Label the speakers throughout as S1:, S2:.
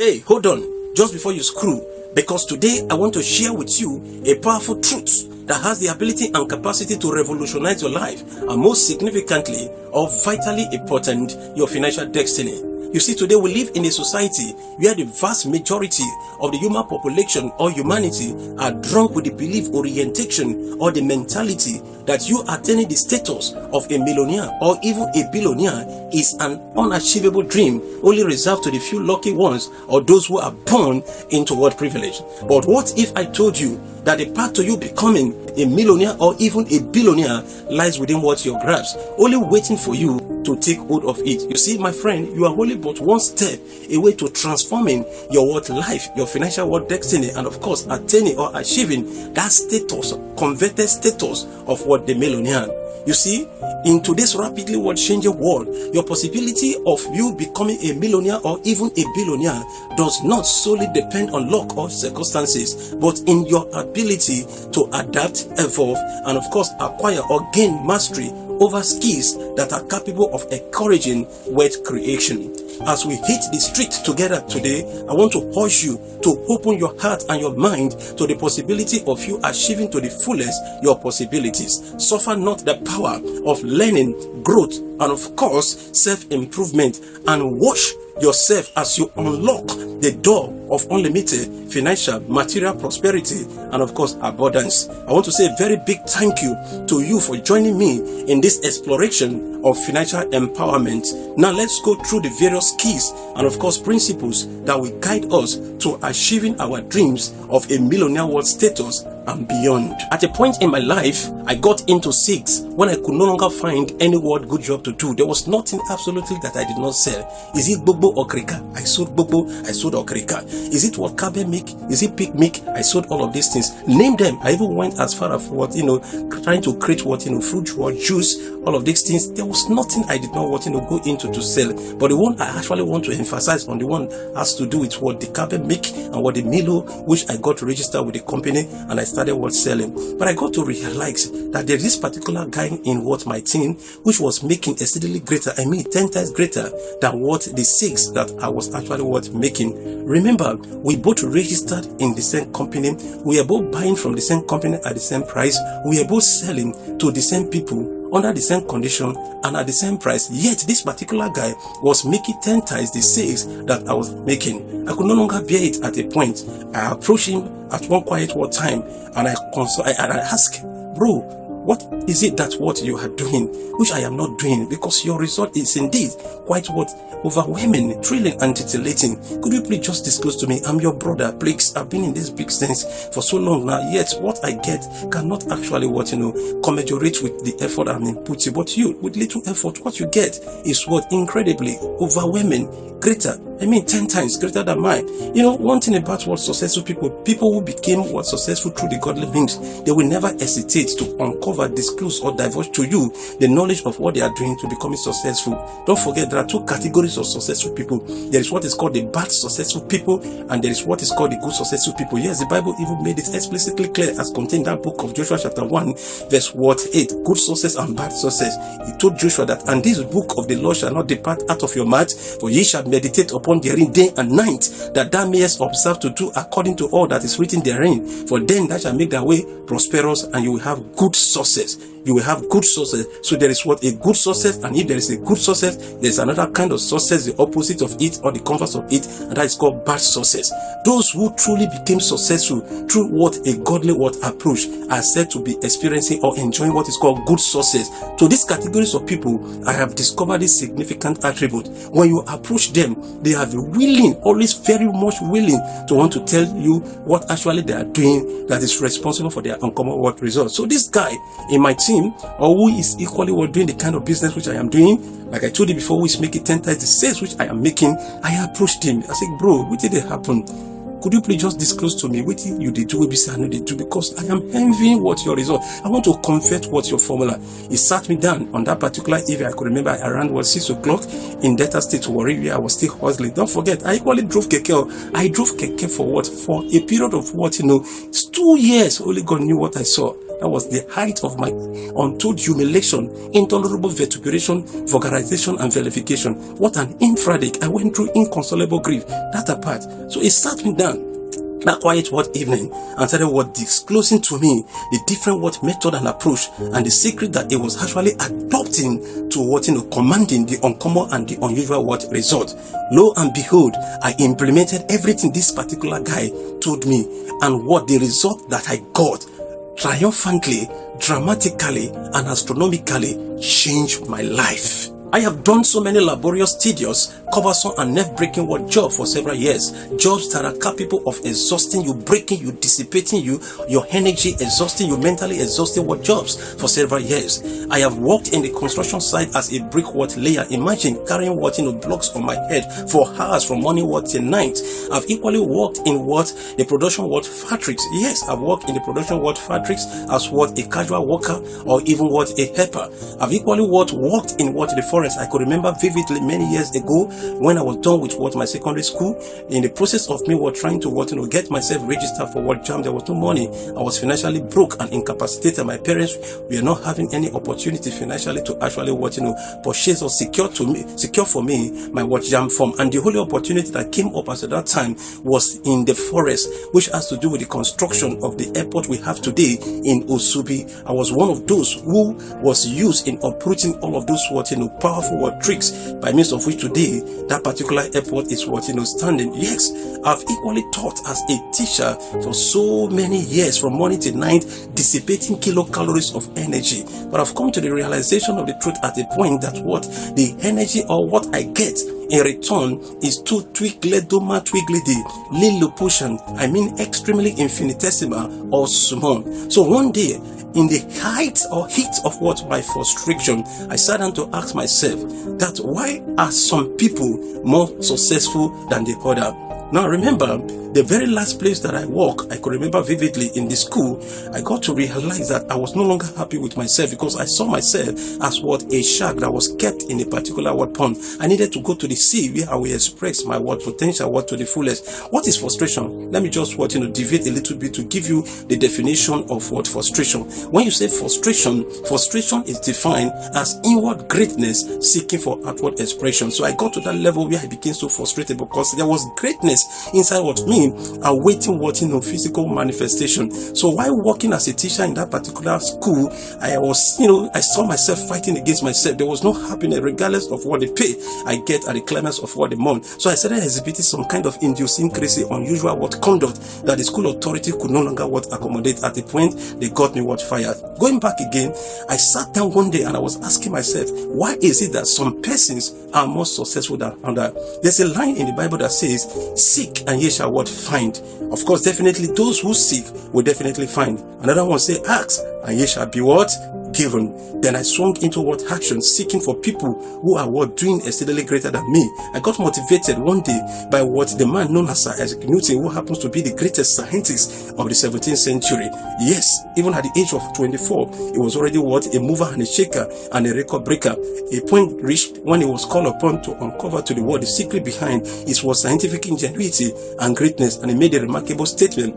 S1: Hey, hold on, just before you screw, because today I want to share with you a powerful truth that has the ability and capacity to revolutionize your life, and most significantly or vitally important, your financial destiny. You see, today we live in a society where the vast majority of the human population or humanity are drunk with the belief, orientation, or the mentality that you attaining the status of a millionaire or even a billionaire is an unachievable dream only reserved to the few lucky ones or those who are born into world privilege. But what if I told you that the path to you becoming a millionaire or even a billionaire lies within what your grasp, only waiting for you to take hold of it? You see, my friend, you are only but one step away to transforming your world life, your financial world destiny, and of course attaining or achieving that status, converted status of what the millionaire. You see, in today's rapidly world-changing world, your possibility of you becoming a millionaire or even a billionaire does not solely depend on luck or circumstances, but in your ability to adapt, evolve, and of course acquire or gain mastery over skills that are capable of encouraging wealth creation. As we hit the street together today, I want to urge you to open your heart and your mind to the possibility of you achieving to the fullest your possibilities. Suffer not the power of learning, growth, and of course self-improvement, and watch yourself as you unlock the door of unlimited financial, material prosperity, and of course abundance. I want to say a very big thank you to you for joining me in this exploration of financial empowerment. Now let's go through the various keys and of course principles that will guide us to achieving our dreams of a millionaire world status and beyond. At a point in my life, I got into sales when I could no longer find any world good job to do. There was nothing absolutely that I did not sell. Is it bobo or krika? I sold bobo, I sold okrika. Is it what cabe milk? Is it pig milk? I sold all of these things. Name them. I even went as far as what, trying to create what, fruit or juice, all of these things. There was nothing I did not want to go into to sell. But the one I actually want to emphasize on, the one has to do with what the cabe milk and what the Milo, which I got to register with the company and I started what selling. But I got to realize that there is this particular guy in what my team, which was making exceedingly greater, 10 times greater than what the 6 that I was actually what making. Remember, we both registered in the same company. We are both buying from the same company at the same price. We are both selling to the same people under the same condition and at the same price. Yet this particular guy was making 10 times the sales that I was making. I could no longer bear it at a point. I approached him at one quiet time and I asked, bro, what is it that what you are doing which I am not doing? Because your result is indeed quite what overwhelming, thrilling, and titillating. Could you please just disclose to me? I'm your brother, please. I've been in this business for so long now, yet what I get cannot actually commensurate with the effort I'm inputting. But you, with little effort, what you get is what incredibly overwhelming, greater. 10 times greater than mine. One thing about what successful people who became what successful through the godly means, they will never hesitate to uncover, disclose, or divulge to you the knowledge of what they are doing to becoming successful. Don't forget, there are 2 categories of successful people. There is what is called the bad successful people, and there is what is called the good successful people. Yes, the Bible even made it explicitly clear as contained in that book of Joshua chapter 1 verse 8, good success and bad success. He told Joshua that, and this book of the law shall not depart out of your mouth, for ye shall meditate upon therein day and night, that thou mayest observe to do according to all that is written therein. For then that shall make thy way prosperous, and you will have good success. You will have good success. So there is what a good success, and if there is a good success, there is another kind of success, the opposite of it or the converse of it, and that is called bad success. Those who truly became successful through what a godly approach are said to be experiencing or enjoying what is called good success. To these categories of people, I have discovered this significant attribute. When you approach them, they are willing, always very much willing to want to tell you what actually they are doing that is responsible for their uncommon work results. So this guy in my team, or who is equally doing the kind of business which I am doing, like I told you before, who is making 10 times the sales which I am making, I approached him. I said, bro, what did it happen? Could you please just disclose to me what you did do, because I am envying what your result. I want to convert what your formula. He sat me down on that particular evening. I could remember around 6 o'clock in Delta State to Warri, where I was still hustling. Don't forget, I equally drove keke. I drove keke for what? For a period of 2 years. Only God knew what I saw. That was the height of my untold humiliation, intolerable vituperation, vulgarization, and vilification. What an infradig. I went through inconsolable grief. That apart. So it sat me down that quiet word evening and started disclosing to me the different method and approach, and the secret that it was actually adopting to commanding the uncommon and the unusual result. Lo and behold, I implemented everything this particular guy told me, and what the result that I got triumphantly, dramatically, and astronomically changed my life. I have done so many laborious, tedious, cumbersome, and nerve-breaking jobs for several years. Jobs that are capable of exhausting you, breaking you, dissipating you, your energy, exhausting you, mentally exhausting jobs for several years. I have worked in the construction site as a brick layer. Imagine carrying blocks on my head for hours from morning till night. I've equally worked in the production factories. Yes, I've worked in the production factories as a casual worker or even a helper. I've equally worked in the forest. I could remember vividly many years ago when I was done with my secondary school. In the process of me trying to get myself registered for JAM, there was no money. I was financially broke and incapacitated. My parents were not having any opportunity financially to actually purchase or secure for me my JAM form. And the only opportunity that came up at that time was in the forest, which has to do with the construction of the airport we have today in Osubi. I was one of those who was used in uprooting all of those powerful tricks by means of which today that particular airport is standing. Yes, I've equally taught as a teacher for so many years, from morning to night, dissipating kilocalories of energy. But I've come to the realization of the truth at a point that the energy or what I get in return is too twigledoma twigledy, lilliputian. I mean extremely infinitesimal or small. So one day, in the height or heat of my frustration, I sat down to ask myself that why are some people more successful than the other? Now remember, the very last place that I work, I could remember vividly in the school, I got to realize that I was no longer happy with myself because I saw myself as a shark that was kept in a particular pond. I needed to go to the sea where I will express my potential to the fullest. What is frustration? Let me just deviate a little bit to give you the definition of frustration. When you say frustration is defined as inward greatness seeking for outward expression. So I got to that level where I became so frustrated because there was greatness inside me awaiting physical manifestation. So while working as a teacher in that particular school, I was I saw myself fighting against myself. There was no happiness regardless of what the pay I get at the climax of the month. So I started exhibiting some kind of idiosyncrasy, unusual conduct that the school authority could no longer accommodate. At the point they got me fired. Going back again, I sat down one day and I was asking myself, why is it that some persons are more successful than others? There's a line in the Bible that says, seek and ye shall find. Of course, definitely those who seek will definitely find. Another one say, ask and ye shall be given. Then I swung into action, seeking for people who are doing exceedingly greater than me. I got motivated one day by the man known as Sir Isaac Newton, who happens to be the greatest scientist of the 17th century. Yes, even at the age of 24, he was already a mover and a shaker and a record breaker. A point reached when he was called upon to uncover to the world the secret behind his scientific ingenuity and greatness, and he made a remarkable statement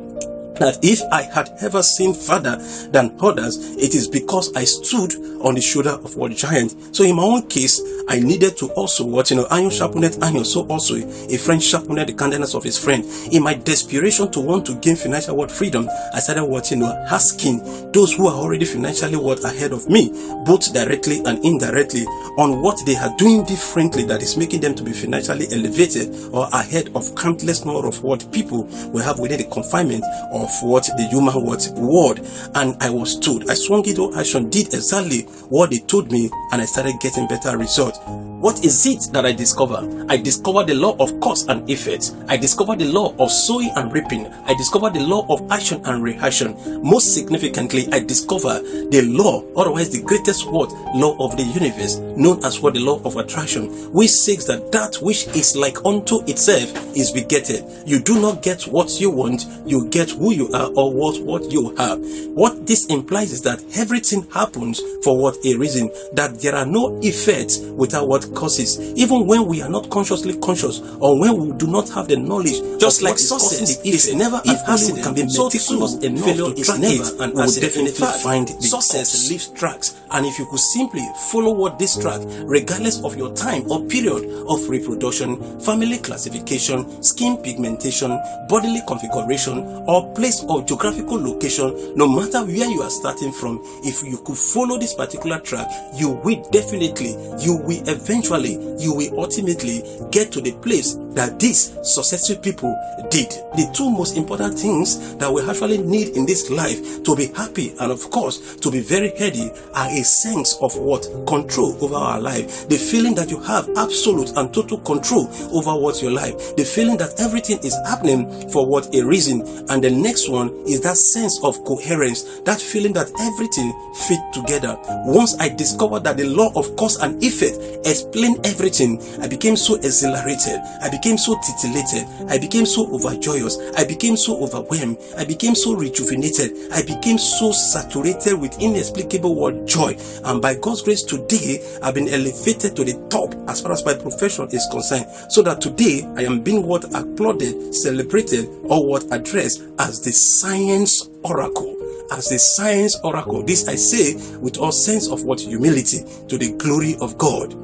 S1: that if I had ever seen further than others, it is because I stood on the shoulder of giant. So in my own case, I needed to also iron sharpened iron, so also a friend sharpened the countenance of his friend. In my desperation to want to gain financial freedom, I started asking those who are already financially ahead of me, both directly and indirectly, on what they are doing differently that is making them to be financially elevated or ahead of countless number of people we have within the confinement of the human world. And I was told, I swung into action, did exactly what they told me, and I started getting better results. What is it that I discover? I discovered the law of cause and effect. I discovered the law of sowing and reaping. I discovered the law of action and reaction. Most significantly, I discovered the law, otherwise the greatest law of the universe, known as the law of attraction, which says that which is like unto itself is begetted. You do not get what you want, you get who you are or what you have. What this implies is that everything happens for what a reason, that there are no effects without what causes, even when we are not consciously conscious, or when we do not have the knowledge. Just like success is never an accident, can be meticulous and failure is never an accident. In fact, find the success leaves tracks, and if you could simply follow what this track, regardless of your time or period of reproduction, family classification, skin pigmentation, bodily configuration, or place of geographical location, no matter where you are starting from, if you could follow this particular track, you will definitely, you will eventually, you will ultimately get to the place that these successful people did. The two most important things that we actually need in this life to be happy and of course to be very healthy are a sense of what? Control over our life. The feeling that you have absolute and total control over what's your life. The feeling that everything is happening for what? A reason. And the next one is that sense of coherence. That feeling that everything fit together. Once I discovered that the law of cause and effect explained everything, I became so exhilarated. I became so titillated. I became so overjoyous. I became so overwhelmed. I became so rejuvenated. I became so saturated with inexplicable word joy. And by God's grace today, I've been elevated to the top as far as my profession is concerned. So that today I am being what applauded, celebrated, or what addressed as the science oracle. As the science oracle. This I say with all sense of what? Humility, to the glory of God.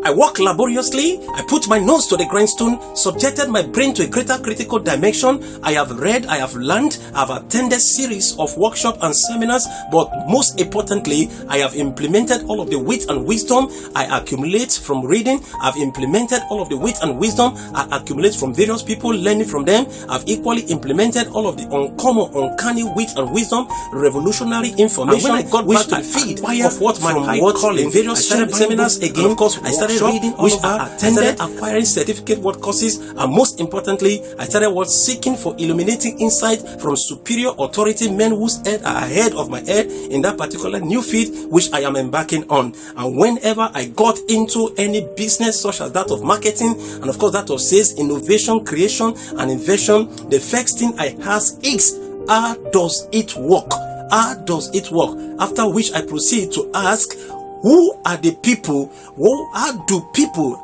S1: I work laboriously, I put my nose to the grindstone, subjected my brain to a greater critical dimension. I have read, I have learned, I have attended series of workshops and seminars, but most importantly, I have implemented all of the wit and wisdom I accumulate from reading. I've implemented all of the wit and wisdom I accumulate from various people, learning from them. I've equally implemented all of the uncommon, uncanny wit and wisdom, revolutionary information, and when I got back to the feed of what my high calling, various seminars again, of course, I started reading which I attended, acquiring certificate what courses, and most importantly, I started seeking for illuminating insight from superior authority men whose head are ahead of my head in that particular new field which I am embarking on. And whenever I got into any business such as that of marketing, and of course that of sales, innovation, creation, and invention, the first thing I ask is, how does it work? How does it work? After which I proceed to ask, who are the people?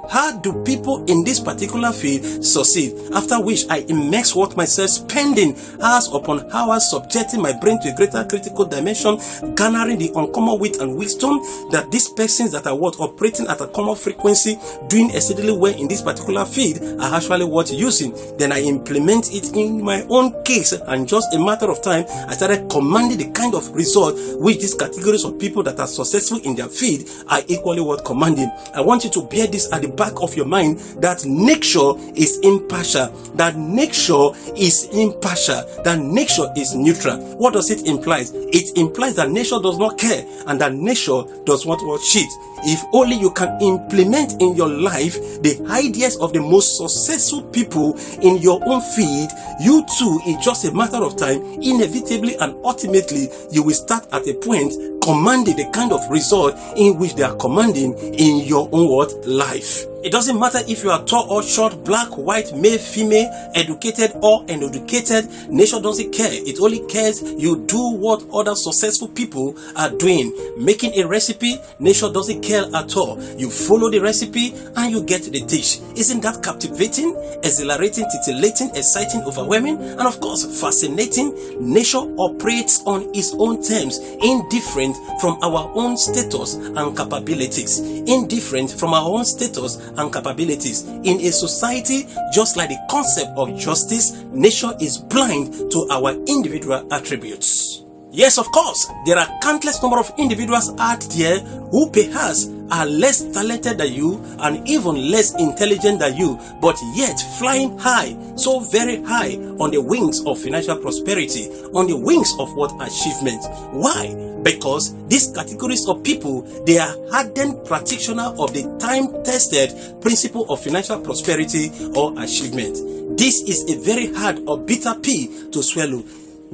S1: How do people in this particular field succeed? After which I immerse what myself, spending hours upon hours, subjecting my brain to a greater critical dimension, garnering the uncommon wit and wisdom that these persons that are what operating at a common frequency, doing exceedingly well in this particular field are actually what using. Then I implement it in my own case, and just a matter of time, I started commanding the kind of result which these categories of people that are successful in their field are equally what commanding. I want you to bear this at the back of your mind, that nature is impartial, that nature is impartial, that nature is neutral. What does it imply? It implies that nature does not care and that nature does not cheat. If only you can implement in your life the ideas of the most successful people in your own field, you too, in just a matter of time, inevitably and ultimately, you will start at a point commanding the kind of result in which they are commanding in your own life. It doesn't matter if you are tall or short, black, white, male, female, educated or uneducated. Nature doesn't care. It only cares you do what other successful people are doing. Making a recipe, nature doesn't care at all. You follow the recipe and you get the dish. Isn't that captivating, exhilarating, titillating, exciting, overwhelming, and of course fascinating? Nature operates on its own terms, indifferent from our own status and capabilities. Indifferent from our own status and capabilities. In a society, just like the concept of justice, nature is blind to our individual attributes. Yes, of course, there are countless number of individuals out there who perhaps are less talented than you and even less intelligent than you, but yet flying high, so very high on the wings of financial prosperity, on the wings of what achievement. Why? Because these categories of people, they are hardened practitioners of the time-tested principle of financial prosperity or achievement. This is a very hard or bitter pill to swallow.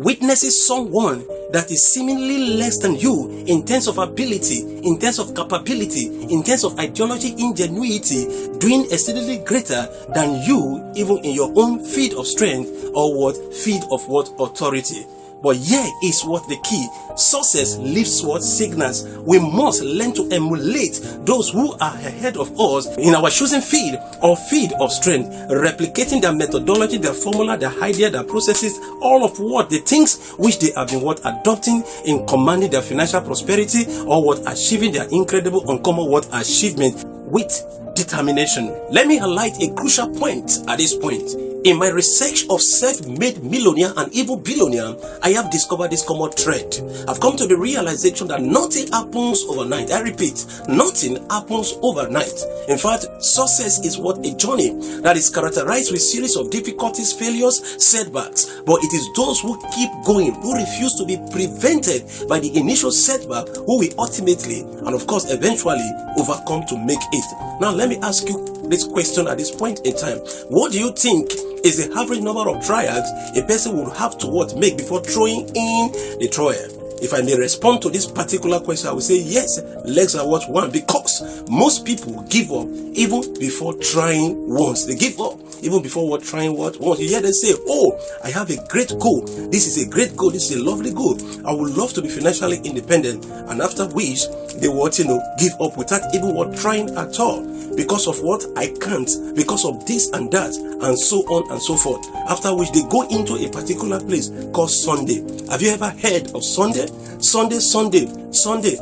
S1: witnesses someone that is seemingly less than you in terms of ability, in terms of capability, in terms of ideology, ingenuity, doing exceedingly greater than you, even in your own field of strength or field of authority. But here is what the key. Success leaves what signals. We must learn to emulate those who are ahead of us in our chosen field or field of strength, replicating their methodology, their formula, their idea, their processes, all of the things which they have been adopting in commanding their financial prosperity or achieving their incredible uncommon achievement with determination. Let me highlight a crucial point at this point. In my research of self-made millionaire and even billionaire, I have discovered this common thread. I've come to the realization that nothing happens overnight. I repeat, nothing happens overnight. In fact, success is a journey that is characterized with series of difficulties, failures, setbacks. But it is those who keep going, who refuse to be prevented by the initial setback, who will ultimately and of course eventually overcome to make it. Now let me ask you this question at this point in time. What do you think is the average number of trials a person would have to make before throwing in the trial? If I may respond to this particular question, I will say yes, legs are one, because most people give up even before trying once. They give up even before trying once. You hear them say, oh, I have a great goal. This is a great goal. This is a lovely goal. I would love to be financially independent. And after which, they give up without even trying at all. Because of I can't, because of this and that, and so on and so forth. After which they go into a particular place called Sunday. Have you ever heard of Sunday? Sunday,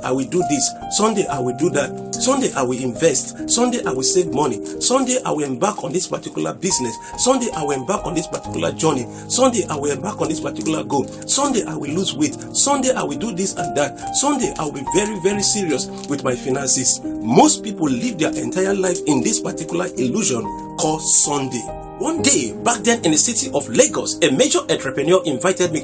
S1: I will do this. Sunday, I will do that. Sunday, I will invest. Sunday, I will save money. Sunday, I will embark on this particular business. Sunday, I will embark on this particular journey. Sunday, I will embark on this particular goal. Sunday, I will lose weight. Sunday, I will do this and that. Sunday, I will be very, very serious with my finances. Most people live their entire life in this particular illusion called Sunday. One day, back then in the city of Lagos, a major entrepreneur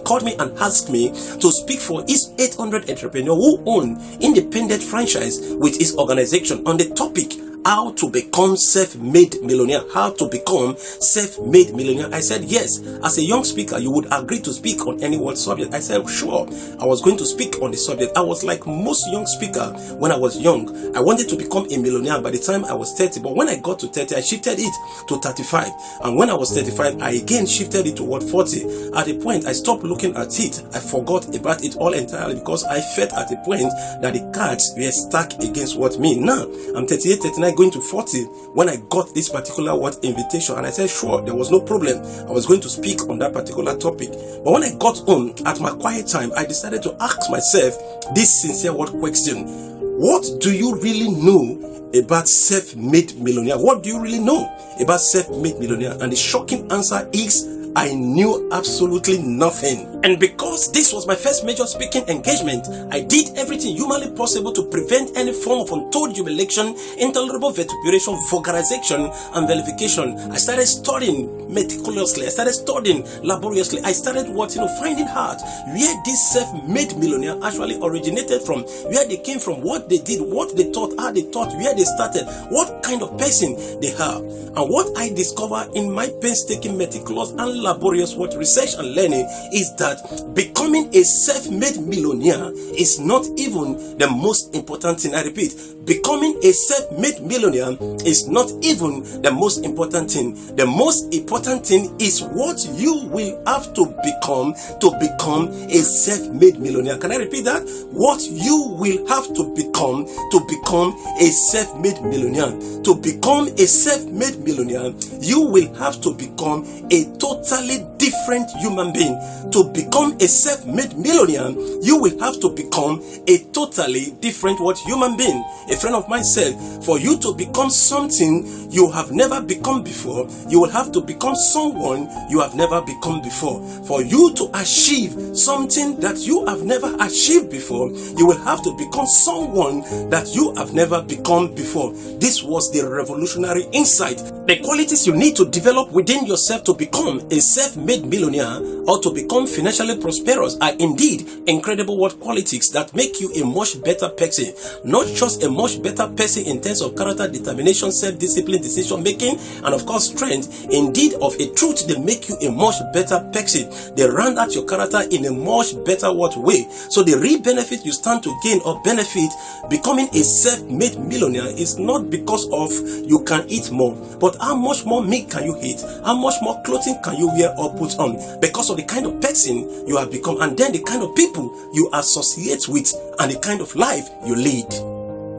S1: called me and asked me to speak for his 800 entrepreneurs who own independent franchise with his organization on the topic how to become self-made millionaire. How to become self-made millionaire. I said yes. As a young speaker, you would agree to speak on any subject. I said sure. I was going to speak on the subject. I was like most young speakers when I was young. I wanted to become a millionaire by the time I was 30. But when I got to 30, I shifted it to 35. And when I was 35, I again shifted it to 40. At a point, I stopped looking at it. I forgot about it all entirely because I felt at a point that the cards were stacked against me. Now, I'm 38, 39, going to 40 when I got this particular invitation, and I said sure, there was no problem. I was going to speak on that particular topic. But when I got home at my quiet time, I decided to ask myself this sincere question: what do you really know about self-made millionaire? What do you really know about self-made millionaire? And the shocking answer is I knew absolutely nothing. And because this was my first major speaking engagement, I did everything humanly possible to prevent any form of untold humiliation, intolerable vituperation, vulgarization, and vilification. I started studying meticulously. I started studying laboriously. I started finding out where this self-made millionaire actually originated from, where they came from, what they did, what they thought, how they thought, where they started, what kind of person they are. And what I discovered in my painstaking, meticulous, and laborious research and learning is that becoming a self-made millionaire is not even the most important thing. I repeat, becoming a self-made millionaire is not even the most important thing. The most important thing is what you will have to become a self-made millionaire. Can I repeat that? What you will have to become a self-made millionaire. To become a self-made millionaire, you will have to become a totally different human being. To become a self-made millionaire, you will have to become a totally different human being. A friend of mine said, for you to become something you have never become before, you will have to become someone you have never become before. For you to achieve something that you have never achieved before, you will have to become someone that you have never become before. This was the revolutionary insight. The qualities you need to develop within yourself to become a self-made millionaire or to become financially financially prosperous are indeed incredible what qualities that make you a much better person. Not just a much better person in terms of character, determination, self-discipline, decision making, and of course strength. Indeed, of a truth, they make you a much better person. They round out your character in a much better way. So the real benefit you stand to gain or benefit becoming a self-made millionaire is not because of you can eat more, but how much more meat can you eat? How much more clothing can you wear or put on? Because of the kind of person you have become, and then the kind of people you associate with, and the kind of life you lead.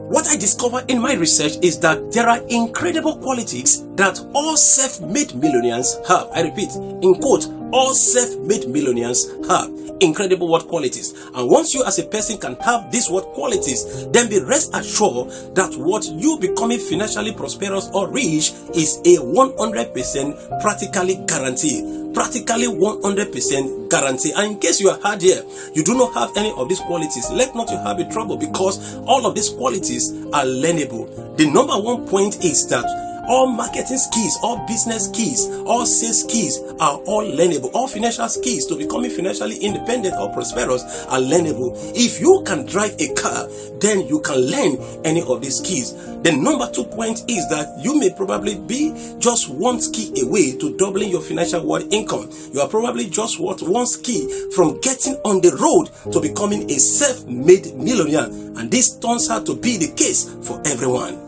S1: What I discovered in my research is that there are incredible qualities that all self-made millionaires have. I repeat, in quote, all self-made millionaires have incredible what qualities. And once you as a person can have these what qualities, then be rest assured that what you becoming financially prosperous or rich is a 100% practically guarantee. Practically 100% guarantee. And in case you are hard here, you do not have any of these qualities, let not you have a trouble, because all of these qualities are learnable. The number one point is that all marketing skills, all business skills, all sales skills are all learnable. All financial skills to becoming financially independent or prosperous are learnable. If you can drive a car, then you can learn any of these skills. The number 2 point is that you may probably be just one skill away to doubling your financial world income. You are probably just one skill from getting on the road to becoming a self-made millionaire. And this turns out to be the case for everyone.